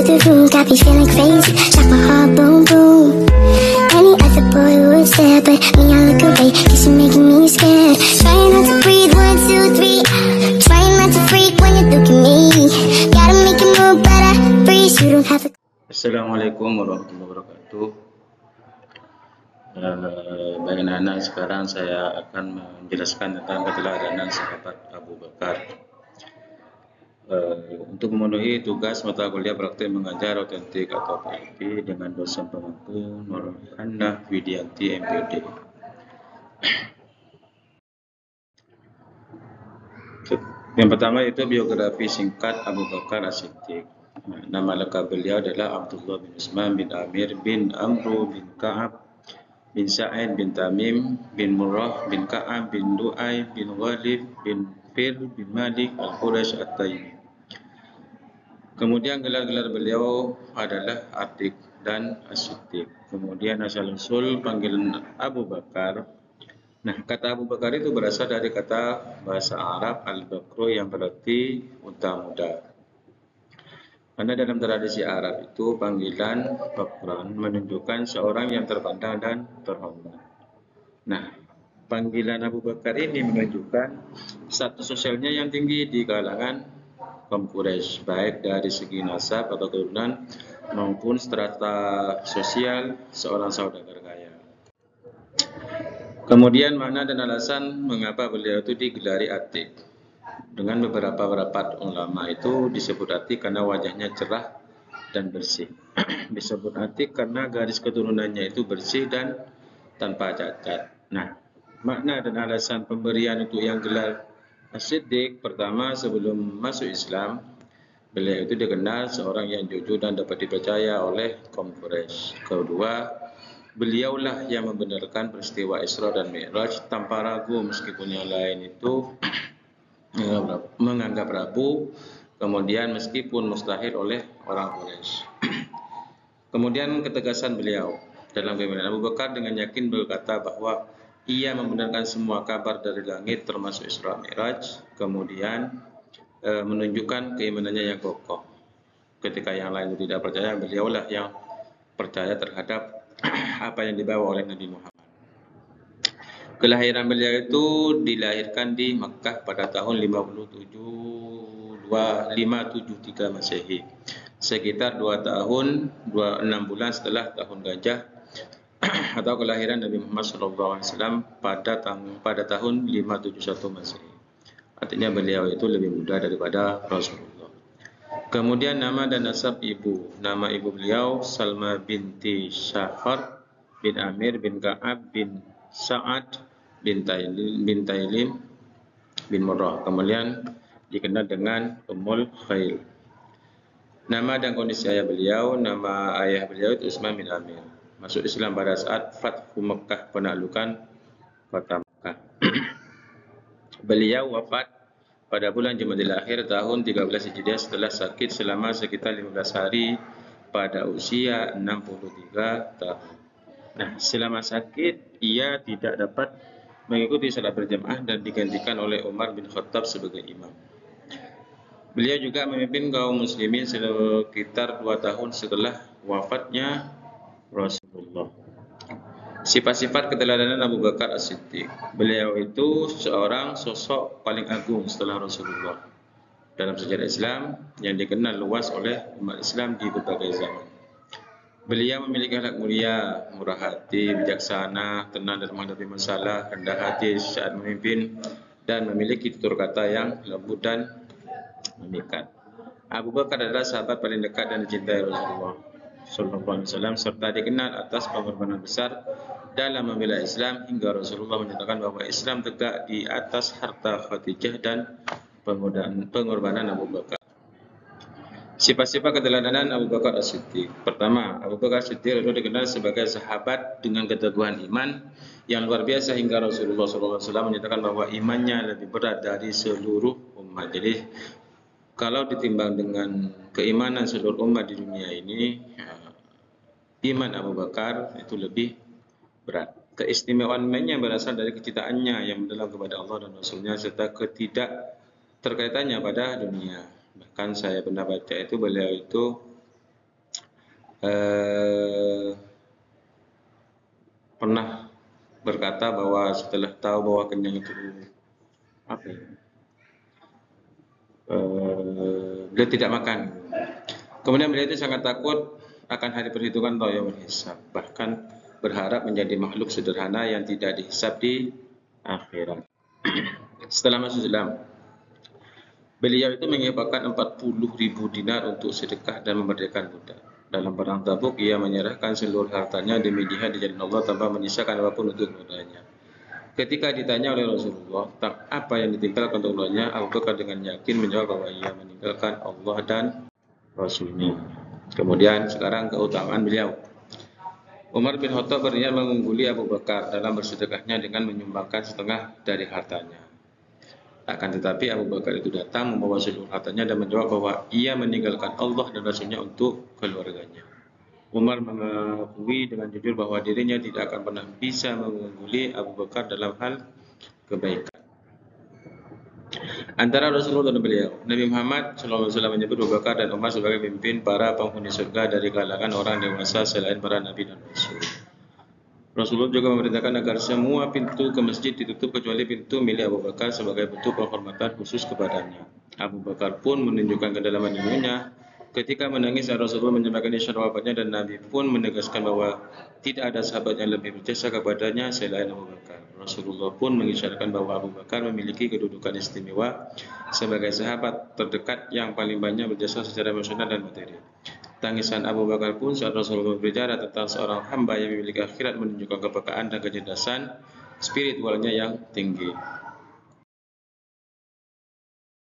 the room, got me feeling crazy, like my heart boom boom. Any other boy would stare, but me I look away, cause you're making me scared. Trying not to breathe, 1, 2, 3. Trying not to freak when you look at me. Gotta make it move, but I freeze. You don't have to. Assalamualaikum warahmatullahi wabarakatuh. Baik anak-anak, sekarang saya akan menjelaskan tentang keteladanan sahabat Abu Bakar. Untuk memenuhi tugas mata kuliah praktik mengajar otentik atau PIP dengan dosen pemangku Nur Hannah Widianti MPD. Yang pertama itu biografi singkat Abu Bakar As-Siddiq. Nama lengkap beliau adalah Abdullah bin Utsman bin Amir bin Amru bin Ka'ab bin Sa'id bin Tamim bin Murrah bin Ka'ab bin Lu'ay bin Ghalib bin Fir bin Malik Al-Quraisy At-Taimi. Kemudian gelar-gelar beliau adalah Atiq dan As-Siddiq. Kemudian asal-usul panggilan Abu Bakar. Nah, kata Abu Bakar itu berasal dari kata bahasa Arab Al-Bakru yang berarti unta muda. Karena dalam tradisi Arab itu panggilan Bakran menunjukkan seorang yang terpandang dan terhormat. Nah, panggilan Abu Bakar ini menunjukkan status sosialnya yang tinggi di kalangan kaum Quraisy, baik dari segi nasab atau keturunan maupun strata sosial seorang saudagar kaya. Kemudian makna dan alasan mengapa beliau itu digelari Atiq. Dengan beberapa pendapat ulama itu disebut Atiq karena wajahnya cerah dan bersih. Disebut Atiq karena garis keturunannya itu bersih dan tanpa cacat. Nah, makna dan alasan pemberian untuk yang gelar As-Siddiq, pertama, sebelum masuk Islam, beliau itu dikenal seorang yang jujur dan dapat dipercaya oleh kaum Quraisy. Kedua, beliaulah yang membenarkan peristiwa Isra dan Mi'raj tanpa ragu, meskipun yang lain itu menganggap ragu, kemudian meskipun mustahil oleh orang Quraisy. Kemudian ketegasan beliau dalam kepemimpinan Abu Bakar dengan yakin berkata bahwa ia membenarkan semua kabar dari langit termasuk Isra Mi'raj, kemudian menunjukkan keimanannya yang kokoh. Ketika yang lain tidak percaya, beliaulah yang percaya terhadap apa yang dibawa oleh Nabi Muhammad. Kelahiran beliau itu dilahirkan di Makkah pada tahun 573 Masehi, sekitar 2 tahun 6 bulan setelah tahun gajah atau kelahiran Nabi Muhammad SAW pada tahun 571 Masehi. Artinya beliau itu lebih muda daripada Rasulullah. Kemudian nama dan nasab ibu. Nama ibu beliau Salma binti Syafar bin Amir bin Ka'ab bin Sa'ad bin Tailim bin Murrah. Kemudian dikenal dengan Ummul Khail. Nama dan kondisi ayah beliau. Nama ayah beliau itu Utsman bin Amir. Masuk Islam pada saat Fathu Mekah, penaklukan kota Mekah. Beliau wafat pada bulan Jumadil Akhir tahun 13 Hijriah setelah sakit selama sekitar 15 hari pada usia 63 tahun. Nah, selama sakit ia tidak dapat mengikuti salat berjamaah dan digantikan oleh Umar bin Khattab sebagai imam. Beliau juga memimpin kaum muslimin sekitar 2 tahun setelah wafatnya Rasulullah. Sifat-sifat keteladanan Abu Bakar As-Siddiq. Beliau itu seorang sosok paling agung setelah Rasulullah dalam sejarah Islam yang dikenal luas oleh umat Islam di berbagai zaman. Beliau memiliki akhlak mulia, murah hati, bijaksana, tenang dalam menghadapi masalah, rendah hati saat memimpin, dan memiliki tutur kata yang lembut dan memikat. Abu Bakar adalah sahabat paling dekat dan dicintai Rasulullah SAW, serta dikenal atas pengorbanan besar dalam membela Islam hingga Rasulullah menyatakan bahwa Islam tegak di atas harta Khadijah dan pengorbanan Abu Bakar. Sifat-sifat keteladanan Abu Bakar As-Siddiq. Pertama, Abu Bakar As-Siddiq itu dikenal sebagai sahabat dengan keteguhan iman yang luar biasa hingga Rasulullah SAW menyatakan bahwa imannya lebih berat dari seluruh umat. Jadi kalau ditimbang dengan keimanan seluruh umat di dunia ini, iman Abu Bakar itu lebih berat. Keistimewaannya berasal dari kecintaannya yang mendalam kepada Allah dan Rasulnya serta ketidak terkaitannya pada dunia. Bahkan saya pernah baca itu beliau itu pernah berkata bahwa setelah tahu bahwa kenyang itu apa ya, beliau tidak makan. Kemudian beliau itu sangat takut akan hari perhitungan atau yaumul hisab, bahkan berharap menjadi makhluk sederhana yang tidak dihisab di akhirat. Setelah masuk Islam, beliau itu menginfakkan 40.000 dinar untuk sedekah dan memerdekakan budak. Dalam perang Tabuk, ia menyerahkan seluruh hartanya demi jihad di jalan Allah tanpa menyisakan apapun untuk keluarganya. Ketika ditanya oleh Rasulullah tentang apa yang ditinggalkan untuk keluarganya, Abu Bakar dengan yakin menjawab bahwa ia meninggalkan Allah dan Rasulnya. Kemudian sekarang keutamaan beliau. Umar bin Khattab berniat mengungguli Abu Bakar dalam bersedekahnya dengan menyumbangkan setengah dari hartanya. Akan tetapi Abu Bakar itu datang membawa seluruh hartanya dan menjawab bahwa ia meninggalkan Allah dan Rasulnya untuk keluarganya. Umar mengakui dengan jujur bahwa dirinya tidak akan pernah bisa mengungguli Abu Bakar dalam hal kebaikan. Antara Rasulullah dan beliau, Nabi Muhammad SAW menyebut Abu Bakar dan Umar sebagai pemimpin para penghuni surga dari kalangan orang dewasa selain para Nabi dan Rasul. Rasulullah juga memerintahkan agar semua pintu ke masjid ditutup kecuali pintu milik Abu Bakar sebagai bentuk penghormatan khusus kepadanya. Abu Bakar pun menunjukkan kedalaman ilmunya ketika menangis saat Rasulullah menyampaikan isyarat wafatnya, dan Nabi pun menegaskan bahwa tidak ada sahabat yang lebih berjasa kepadanya selain Abu Bakar. Rasulullah pun mengisyaratkan bahwa Abu Bakar memiliki kedudukan istimewa sebagai sahabat terdekat yang paling banyak berjasa secara emosional dan materi. Tangisan Abu Bakar pun saat Rasulullah berbicara tentang seorang hamba yang memiliki akhirat menunjukkan kepekaan dan kecerdasan spiritualnya yang tinggi.